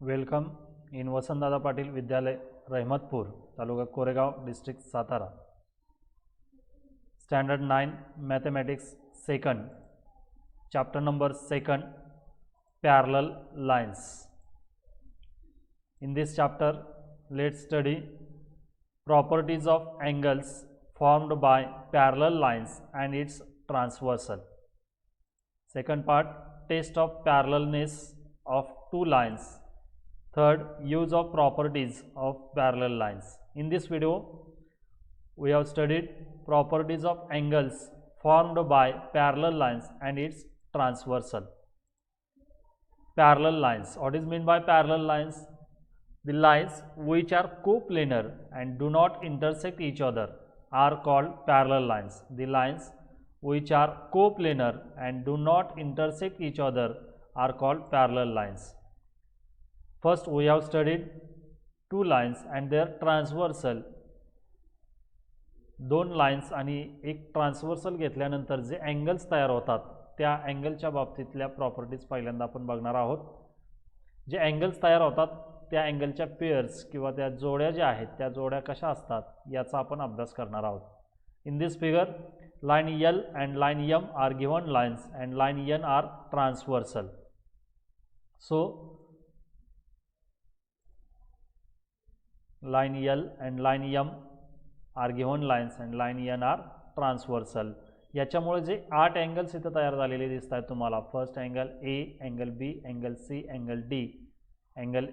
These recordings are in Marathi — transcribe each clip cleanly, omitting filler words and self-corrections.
Welcome in Vasantdada Patil Vidyalaya Rahimatpur taluka Koregaon district Satara. Standard 9 mathematics second chapter number 2 parallel lines. In this chapter let's study properties of angles formed by parallel lines and its transversal. Second part, test of parallelness of two lines. Third, use of properties of parallel lines. In this video we have studied properties of angles formed by parallel lines and its transversal. Parallel lines, what is meant by parallel lines? The lines which are coplanar and do not intersect each other are called parallel lines. The lines which are coplanar and do not intersect each other are called parallel lines. First we have studied two lines and their transversal. दोन लाइन्स आणि एक ट्रान्सवर्सल घेतल्यानंतर जे अँगल्स तयार होतात त्या अँगलच्या बाबतीतल्या प्रॉपर्टीज पहिल्यांदा आपण बघणार आहोत. जे अँगल्स तयार होतात त्या अँगलच्या पेयर्स किंवा त्या जोड्या ज्या आहेत त्या जोड्या कशा असतात याचा आपण अभ्यास करणार आहोत. In this figure line L and line M are given lines and line N are transversal. So line L and line M are given lines and line N are transversal. याच्यामुळे जे 8 अँगल्स इथे तयार झालेले दिसत आहेत तुम्हाला. First angle A, angle B, angle C, angle D, angle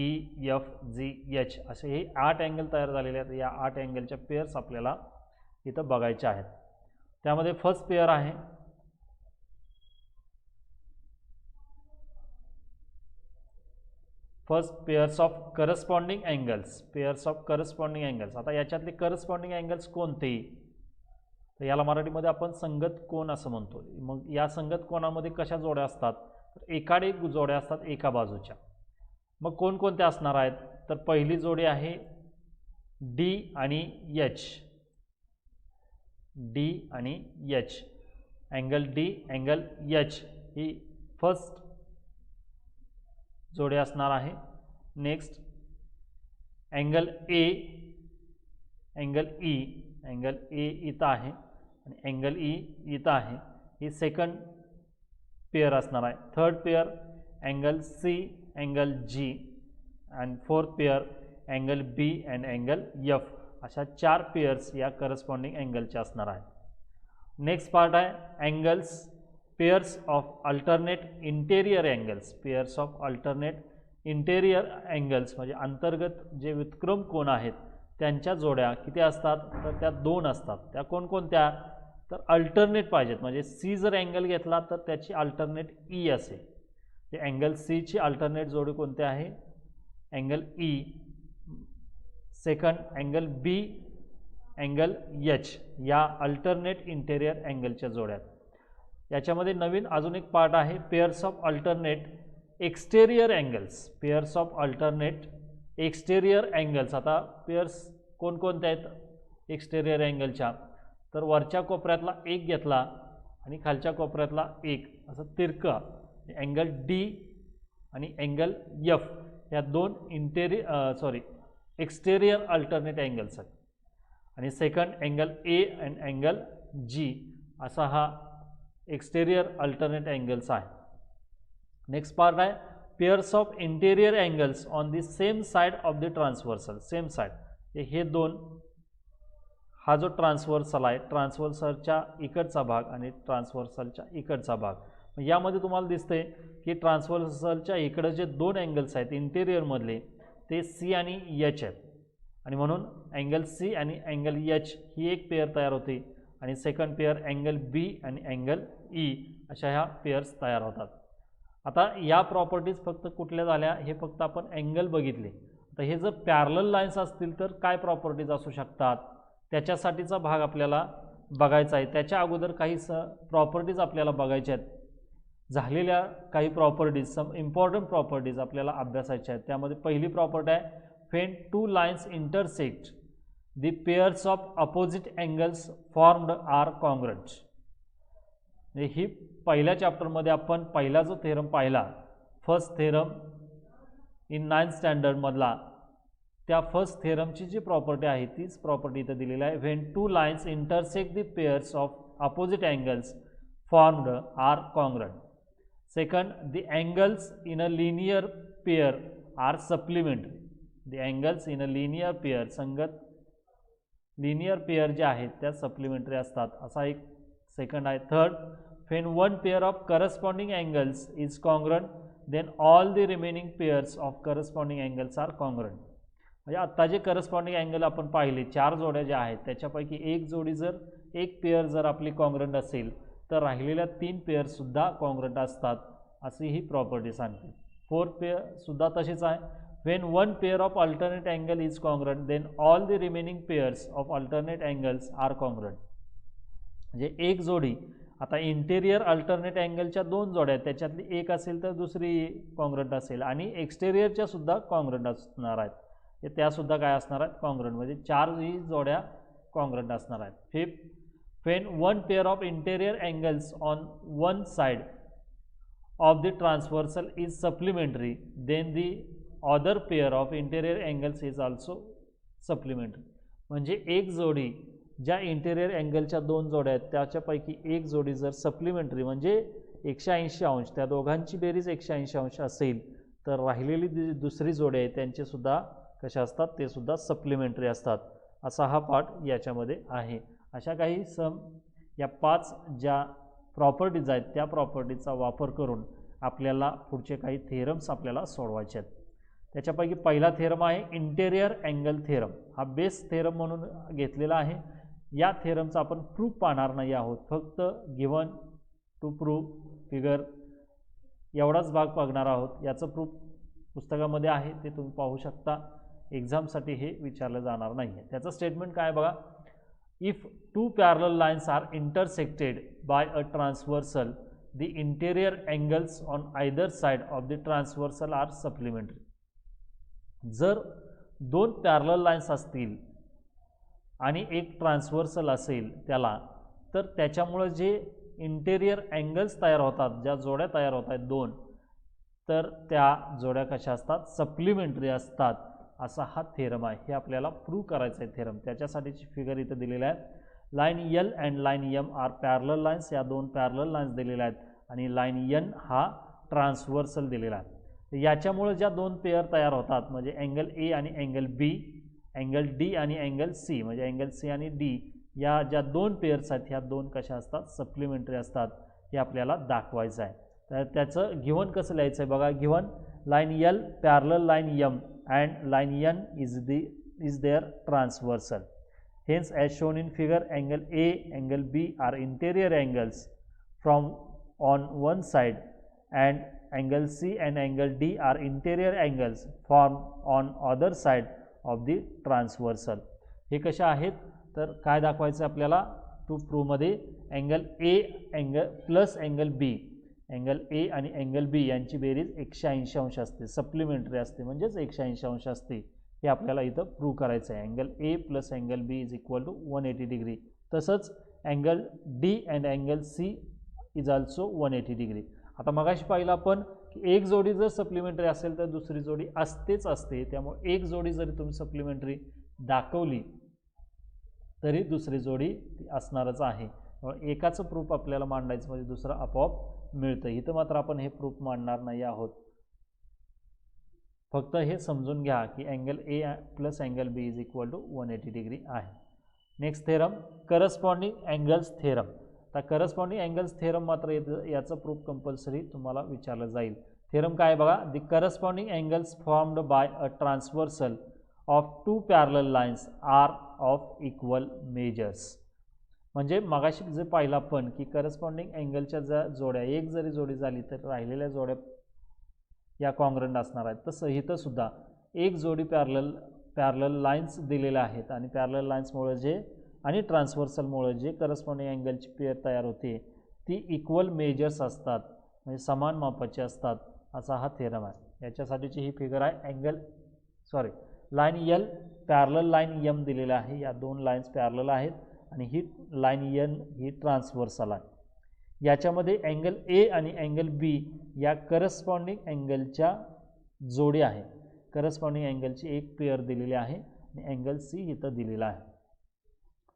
E, F, G, H असे हे 8 अँगल तयार झालेले आहेत. या 8 अँगलच्या पेयर्स आपल्याला इथं बघायचे आहेत. त्यामध्ये फर्स्ट पेयर आहे first pairs of corresponding angles. Pairs of corresponding angles. आता याच्यातले करस्पॉन्डिंग अँगल्स कोणते? तर याला मराठीमध्ये आपण संगत कोन असं म्हणतो. मग या संगत कोनामध्ये कशा जोड्या असतात? तर एकाडे जोड्या असतात एका बाजूच्या. मग कोणकोणत्या असणार आहेत? तर पहिली जोडी आहे D आणि H. D आणि H. Angle D, angle H ही फर्स्ट जोडी असणार आहे. Next angle A, angle E. Angle A इथं आहे आणि अँगल E इथं आहे. ही सेकंड पेयर असणार आहे. Third pair angle C, angle G and fourth pair angle B and angle F. अशा 4 पेयर्स या करस्पॉन्डिंग अँगलच्या असणार आहे. नेक्स्ट पार्ट आहे angles pairs of alternate interior angles. Pairs of alternate interior angles म्हणजे अंतर्गत जे व्युत्क्रम कोन आहेत त्यांच्या जोड्या किती असतात? तर त्या 2 असतात. त्या कोणकोणत्या? तर अल्टरनेट पाहिजेत. म्हणजे C जर अँगल घेतला तर त्याची अल्टरनेट E असेल. ते अँगल C ची अल्टरनेट जोडी कोणती आहे? Angle E. Second angle B, angle H या अल्टरनेट इंटेरियर अँगलच्या जोड्या. याच्यामध्ये नवीन अजून एक पार्ट आहे pairs of alternate exterior angles. Pairs of alternate exterior angles. आता पेयर्स कोणकोणत्या आहेत एक्सटेरियर अँगलच्या? तर वरच्या कोपऱ्यातला एक घेतला आणि खालच्या कोपऱ्यातला एक असं तिरका अँगल D आणि अँगल F या 2 एक्सटेरियर अल्टरनेट अँगल्स आहेत. आणि सेकंड अँगल A आणि अँगल G असा हा एक्सटेरियर अल्टरनेट अँगल्स आहे. नेक्स्ट पार्ट आहे pairs of interior angles on the same side of the transversal. Same side हे 2. हा जो ट्रान्सवर्सल आहे ट्रान्सवर्सलच्या इकडचा भाग आणि ट्रान्सवर्सलच्या इकडचा भाग. यामध्ये तुम्हाला दिसते की ट्रान्सवर्सलच्या इकडे जे 2 अँगल्स आहेत इंटेरियरमधले ते C आणि H आहेत आणि म्हणून अँगल C आणि अँगल H ही एक पेयर तयार होते आणि सेकंड पेयर अँगल B आणि अँगल E अशा ह्या पेयर्स तयार होतात. आता या प्रॉपर्टीज फक्त कुठल्या झाल्या हे फक्त आपण अँगल बघितले. आता हे जर पॅरलल लाईन्स असतील तर काय प्रॉपर्टीज असू शकतात त्याच्यासाठीचा भाग आपल्याला बघायचा आहे. त्याच्या अगोदर काही प्रॉपर्टीज आपल्याला बघायच्या आहेत. झालेल्या काही प्रॉपर्टीज सम इम्पॉर्टंट प्रॉपर्टीज आपल्याला अभ्यासायच्या आहेत. त्यामध्ये पहिली प्रॉपर्टी आहे when two lines intersect the pairs of opposite angles formed are congruent. ही पहिल्या चॅप्टरमध्ये आपण पहिला जो थेरम पाहिला फर्स्ट थेरम इन 9th स्टँडर्डमधला त्या फर्स्ट थेरमची जी प्रॉपर्टी आहे तीच प्रॉपर्टी इथं दिलेली आहे. When two lines intersect the pairs of opposite angles formed are congruent. Second, the angles in a linear pair are supplementary. The angles in a linear pair, संगत लिनियर पेअर जे आहेत त्या सप्लिमेंटरी असतात, असा एक सेकंड आहे. Third, when one pair of corresponding angles is congruent then all the remaining pairs of corresponding angles are congruent. म्हणजे आत्ता जे करस्पॉन्डिंग अँगल आपण पाहिले 4 जोड्या ज्या आहेत त्याच्यापैकी एक जोडी जर एक पेअर जर आपली कॉन्ग्रंट असेल तर राहिलेल्या 3 पेअरसुद्धा कॉन्ग्रंट असतात, अशी ही प्रॉपर्टी सांगते. 4th पेअरसुद्धा तशीच आहे. When one pair of alternate angle is congruent then all the remaining pairs of alternate angles are congruent. म्हणजे एक जोडी, आता इंटेरियर अल्टरनेट अँगलच्या 2 जोड्या आहेत, त्याच्यातली एक असेल तर दुसरी कॉन्ग्रंट असेल आणि एक्सटेरियरच्या सुद्धा कॉन्ग्रंट असणार आहेत, त्यासुद्धा काय असणार आहेत कॉन्ग्रंट. म्हणजे 4 ही जोड्या कॉन्ग्रंट असणार आहेत. Fifth, when one pair of interior angles on one side of the transversal is supplementary then the other pair of interior angles is also supplementary. म्हणजे एक जोडी ज्या इंटेरियर अँगलच्या 2 जोड्या आहेत त्याच्यापैकी एक जोडी जर सप्लिमेंटरी म्हणजे 180 अंश, त्या दोघांची बेरीज 180 अंश असेल तर राहिलेली दुसरी जोडी आहे त्यांचेसुद्धा कशा असतात, ते सुद्धा सप्लिमेंटरी असतात. असा हा पार्ट याच्यामध्ये आहे. अशा काही या 5 ज्या प्रॉपर्टीज आहेत त्या प्रॉपर्टीचा वापर करून आपल्याला पुढचे काही थेरम्स आपल्याला सोडवायचे आहेत. त्याच्यापैकी पहिला थेरम आहे इंटेरियर अँगल थेरम. हा बेस थेरम म्हणून घेतलेला आहे. या थेरमचा आपण प्रूफ पाहणार नाही आहोत, फक्त गिव्हन टू प्रूफ फिगर एवढाच भाग बघणार आहोत. याचं प्रूफ पुस्तकामध्ये आहे, ते तुम्ही पाहू शकता. एक्झामसाठी हे विचारलं जाणार नाही आहे. त्याचं स्टेटमेंट काय बघा. If 2 parallel lines are intersected by a transversal the interior angles on either side of the transversal are supplementary. जर 2 पॅरलल लाईन्स असतील आणि एक ट्रान्सव्हर्सल असेल त्याला, तर त्याच्यामुळे जे इंटेरियर अँगल्स तयार होतात, ज्या जोड्या तयार होत आहेत 2, तर त्या जोड्या कशा असतात, सप्लिमेंटरी असतात. असा हा थेरम आहे. हे आपल्याला प्रूव्ह करायचं आहे थेरम. त्याच्यासाठीची फिगर इथं दिलेली आहे. Line L and line M are parallel lines. या 2 पॅरलल लाईन्स दिलेल्या आहेत आणि लाईन एन हा ट्रान्सव्हर्सल दिलेला आहे. याच्यामुळे ज्या 2 पेअर तयार होतात म्हणजे अँगल ए आणि अँगल बी, अँगल डी आणि अँगल सी, म्हणजे अँगल सी आणि डी या ज्या 2 पेअर्स आहेत ह्या 2 कशा असतात, सप्लिमेंटरी असतात. हे आपल्याला दाखवायचं आहे. तर त्याचं गिव्हन कसं लिहायचं आहे बघा. Given line L parallel line M and line N is their transversal. Hence, as shown in figure, angle A, angle B are interior angles from on one side, and angle C and angle D are interior angles formed on other side of the transversal. हे कशा आहेत तर काय दाखवायचं आपल्याला टू प्रूव्ह मध्ये angle A angle plus angle B, angle A आणि अँगल बी यांची बेरीज 180 अंश असते, सप्लिमेंटरी असते, म्हणजेच 180 अंश असते. हे आपल्याला इथं प्रूव्ह करायचं आहे. Angle A plus angle B is equal to 180 degree. तसंच angle D and angle C is also 180 degree. आता मगाशी पाहिलं आपण की एक जोडी जर सप्लिमेंटरी असेल तर दुसरी जोडी असतेच असते. त्यामुळे एक जोडी जरी तुम्ही सप्लिमेंटरी दाखवली तरी दुसरी जोडी असणारच आहे. एकाचं प्रूफ आपल्याला मांडायचं म्हणजे दुसरं आपोआप मिळतं. इथं मात्र आपण हे प्रूफ मांडणार नाही आहोत. फक्त हे समजून घ्या की angle A plus angle B is equal to 180 degree आहे. Next theorem corresponding angles theorem. तर करस्पॉन्डिंग अँगल्स थेरम मात्र याचं प्रूफ कंपल्सरी तुम्हाला विचारलं जाईल. थेरम काय बघा. The corresponding angles formed by a transversal of 2 parallel lines are of equal measures. म्हणजे मगाशी जे पाहिलं आपण की करस्पॉन्डिंग अँगलच्या ज्या जोड्या एक जरी जोडी झाली तर राहिलेल्या जोड्या या कॉन्ग्रंट असणार आहेत. तसं इथं सुद्धा एक जोडी पॅरलल लाईन्स दिलेल्या आहेत आणि पॅरलल लाईन्समुळे जे आणि ट्रान्सव्हर्सलमुळे जे करस्पॉन्डिंग अँगलची पेअर तयार होते ती इक्वल मेजर्स असतात, म्हणजे समान मापाचे असतात. असा हा थेरम आहे. याच्यासाठीची ही फिगर आहे. Line L parallel line M दिलेला आहे. या 2 लाईन्स पॅरलल आहेत आणि ही लाईन एन ही ट्रान्सव्हर्सल आहे. याच्यामध्ये अँगल ए आणि अँगल बी या करस्पॉन्डिंग अँगलच्या जोडी आहे. करस्पॉन्डिंग अँगलची एक पेअर दिलेली आहे आणि अँगल सी इथं दिलेला आहे.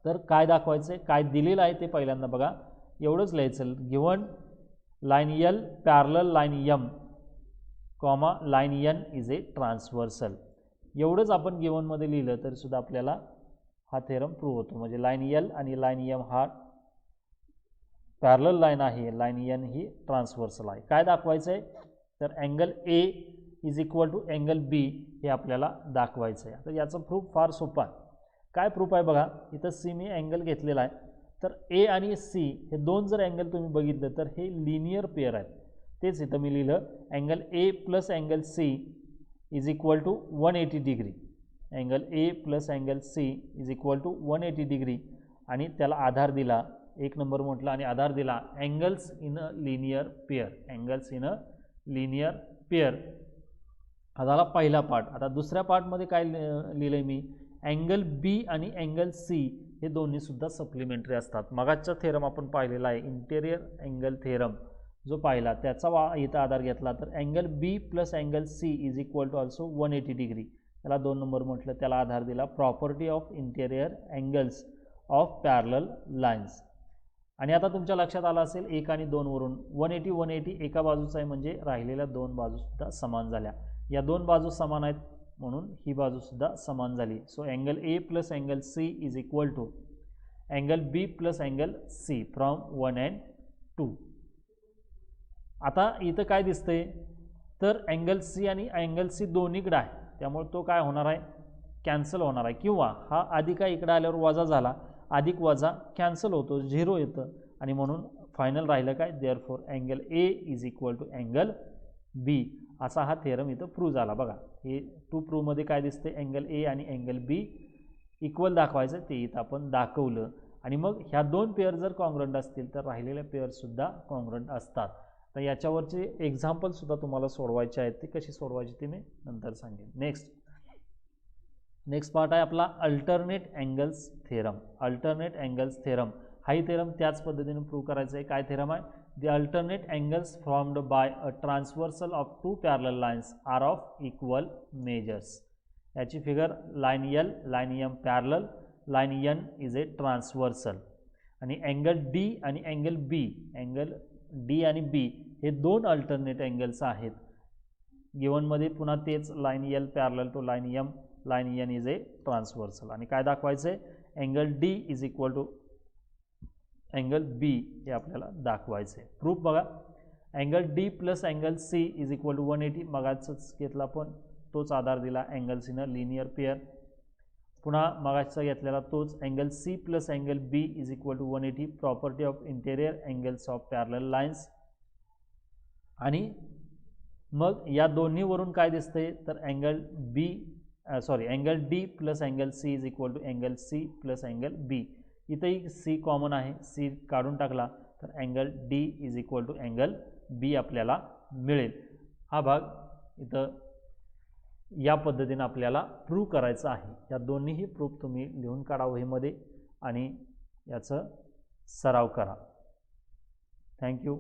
तर काय दाखवायचं आहे, काय दिलेलं आहे ते पहिल्यांदा बघा. एवढंच लिहायचं, given line L parallel line M comma line N is a transversal. एवढंच आपण गिवनमध्ये लिहिलं तरी सुद्धा आपल्याला हा थेरम प्रूव्ह होतो. म्हणजे लाईन एल आणि लाईन एम हा पॅरलल लाईन आहे, लाईन एन ही ट्रान्सव्हर्सल आहे. काय दाखवायचं आहे, तर angle A is equal to angle B हे आपल्याला दाखवायचं आहे. आता याचं प्रूफ फार सोपं आहे. काय प्रूफ आहे बघा, इथं सी मी अँगल घेतलेला आहे. तर ए आणि सी हे दोन जर अँगल तुम्ही बघितलं तर हे लिनियर पेअर आहेत. तेच इथं मी लिहिलं, angle A plus angle C is equal to 180 degree. Angle A plus angle C is equal to 180 degree आणि त्याला आधार दिला, एक नंबर म्हटलं आणि आधार दिला angles in a linear pair. Angles in a linear pair हा झाला पहिला पार्ट. आता दुसऱ्या पार्टमध्ये काय लिहिलं आहे मी, अँगल बी आणि अँगल सी हे दोन्ही सुद्धा सप्लिमेंटरी असतात. मगाचा थेरम आपण पाहिलेला आहे इंटेरियर अँगल थेरम जो पाहिला त्याचा इथं आधार घेतला तर angle B plus angle C is equal to also 180 degree. त्याला 2 नंबर म्हटलं, त्याला आधार दिला property of interior angles of parallel lines. आणि आता तुमच्या लक्षात आलं असेल 1 आणि 2 वरून 180 एका बाजूचा आहे म्हणजे राहिलेल्या दोन बाजूसुद्धा समान झाल्या. या दोन बाजू समान आहेत म्हणून ही बाजूसुद्धा समान झाली. So angle A plus angle C is equal to angle B plus angle C from 1 and 2. आता इथं काय दिसतंय, तर अँगल सी आणि अँगल सी दोन्हीकडे आहे त्यामुळे तो काय होणार आहे, कॅन्सल होणार आहे. किंवा हा अधिक इकडे आल्यावर वजा झाला, अधिक वजा कॅन्सल होतो, 0 येतं आणि म्हणून फायनल राहिलं काय, therefore angle A is equal to angle B. असा हा थेरम इथं प्रूव्ह झाला. बघा हे टू प्रूव्हमध्ये काय दिसते, अँगल ए आणि अँगल बी इक्वल दाखवायचं ते इथं आपण दाखवलं. आणि मग ह्या दोन पेअर जर कॉन्ग्रंट असतील तर राहिलेल्या पेअरसुद्धा कॉन्ग्रंट असतात. तर याच्यावरचे एक्झाम्पलसुद्धा तुम्हाला सोडवायचे आहेत, ते कशी सोडवायची ते मी नंतर सांगेन. नेक्स्ट पार्ट आहे आपला alternate angles theorem. Alternate angles theorem हाही थेरम त्याच पद्धतीने प्रूव्ह करायचं आहे. काय थेरम आहे, the alternate angles formed by a transversal of two parallel lines are of equal measures. याची figure line L line M parallel, line N is a transversal. आणि अँगल डी आणि अँगल बी, अँगल डी आणि बी हे दोन अल्टरनेट अँगल्स आहेत. गिवनमध्ये पुन्हा तेच line L parallel to line M, line N is a transversal. आणि काय दाखवायचं आहे, angle D is equal to angle B हे आपल्याला दाखवायचं आहे. प्रूफ बघा, angle D plus angle C is equal to 180. मगाचंच घेतला पण तोच आधार दिला, angles in a linear pair. पुन्हा मगाचा घेतलेला तोच angle C plus angle B is equal to 180, property of interior angles of parallel lines. आणि मग या दोन्हीवरून काय दिसतंय, तर angle angle D plus angle C is equal to angle C plus angle B. इथंही सी कॉमन आहे, सी काढून टाकला तर angle D is equal to angle B आपल्याला मिळेल. हा भाग इथं या पद्धतीने आपल्याला प्रूव्ह करायचं आहे. या दोन्हीही प्रूफ तुम्ही लिहून काढा वहीमध्ये आणि याचं सराव करा. थँक्यू.